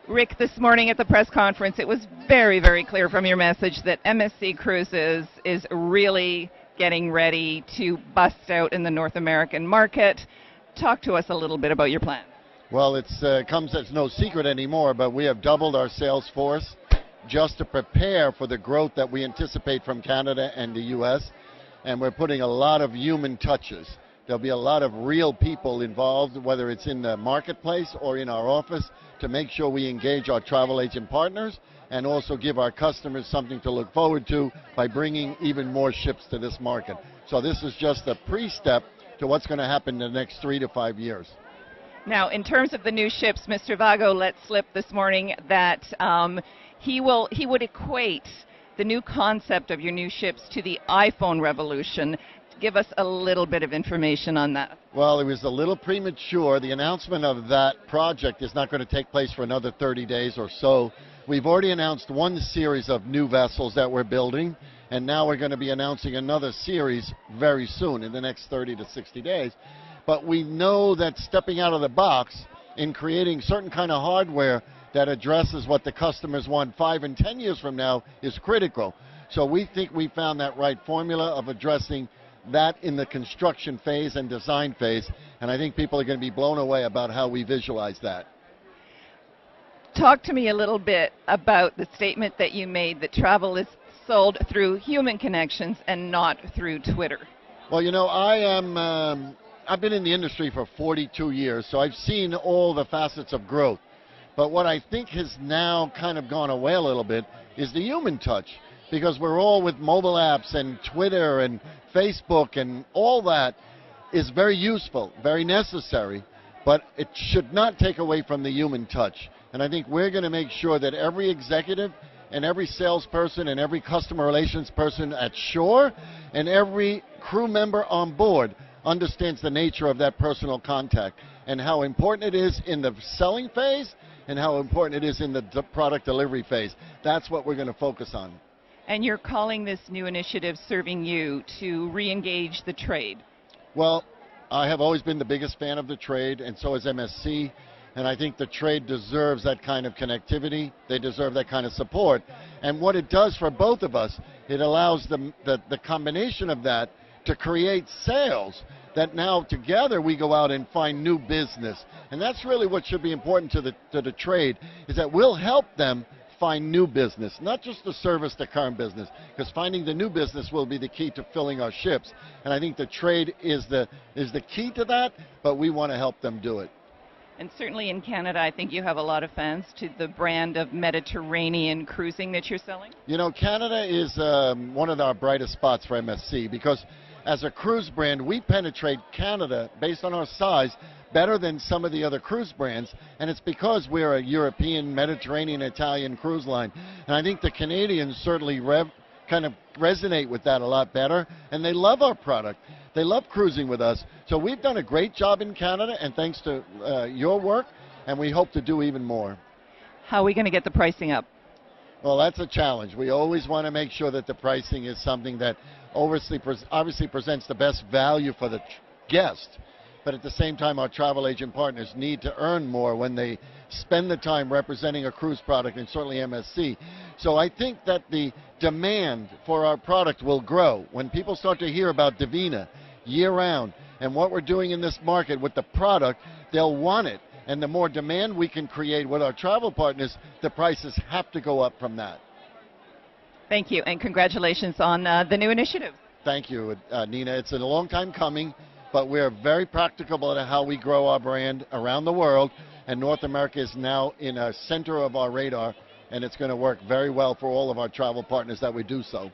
Rick, this morning at the press conference, it was very, very clear from your message that MSC Cruises is really getting ready to bust out in the North American market. Talk to us a little bit about your plan. Well, it comes as no secret anymore, but we have doubled our sales force just to prepare for the growth that we anticipate from Canada and the U.S., and we're putting a lot of human touches. There'll be a lot of real people involved, whether it's in the marketplace or in our office, to make sure we engage our travel agent partners and also give our customers something to look forward to by bringing even more ships to this market. So this is just a pre-step to what's going to happen in the next 3 to 5 years. Now, in terms of the new ships, Mr. Vago let slip this morning that he would equate the new concept of your new ships to the iPhone revolution. Give us a little bit of information on that. Well, it was a little premature. The announcement of that project is not going to take place for another 30 days or so. We've already announced one series of new vessels that we're building, and now we're going to be announcing another series very soon, in the next 30 to 60 days. But we know that stepping out of the box in creating certain kind of hardware that addresses what the customers want 5 and 10 years from now is critical. So we think we found that right formula of addressing that in the construction phase and design phase, and I think people are going to be blown away about how we visualize that. Talk to me a little bit about the statement that you made that travel is sold through human connections and not through Twitter. Well, you know, I've been in the industry for 42 years, so I've seen all the facets of growth. But what I think has now kind of gone away a little bit is the human touch, because we're all with mobile apps and Twitter and Facebook, and all that is very useful, very necessary, but it should not take away from the human touch. And I think we're going to make sure that every executive and every salesperson and every customer relations person at shore and every crew member on board understands the nature of that personal contact and how important it is in the selling phase and how important it is in the product delivery phase. That's what we're going to focus on. And you're calling this new initiative Serving You to re-engage the trade. Well, I have always been the biggest fan of the trade, and so is MSC, and I think the trade deserves that kind of connectivity. They deserve that kind of support. And what it does for both of us, it allows the combination of that to create sales that now together we go out and find new business. And that's really what should be important to the trade, is that we'll help them find new business, not just to service the current business, because finding the new business will be the key to filling our ships. And I think the trade is the key to that, but we want to help them do it. And certainly in Canada, I think you have a lot of fans to the brand of Mediterranean cruising that you're selling. You know, Canada is one of our brightest spots for MSC, because as a cruise brand, we penetrate Canada based on our size better than some of the other cruise brands, and it's because we're a European, Mediterranean, Italian cruise line. And I think the Canadians certainly kind of resonate with that a lot better, and they love our product. They love cruising with us. So we've done a great job in Canada, and thanks to your work, and we hope to do even more. How are we going to get the pricing up? Well, that's a challenge. We always want to make sure that the pricing is something that obviously presents the best value for the guest, but at the same time our travel agent partners need to earn more when they spend the time representing a cruise product, and certainly MSC. So I think that the demand for our product will grow. When people start to hear about Divina year-round and what we're doing in this market with the product, they'll want it. And the more demand we can create with our travel partners, the prices have to go up from that. Thank you, and congratulations on the new initiative. Thank you, Nina. It's a long time coming, but we're very practical at how we grow our brand around the world, and North America is now in a center of our radar, and it's going to work very well for all of our travel partners that we do so.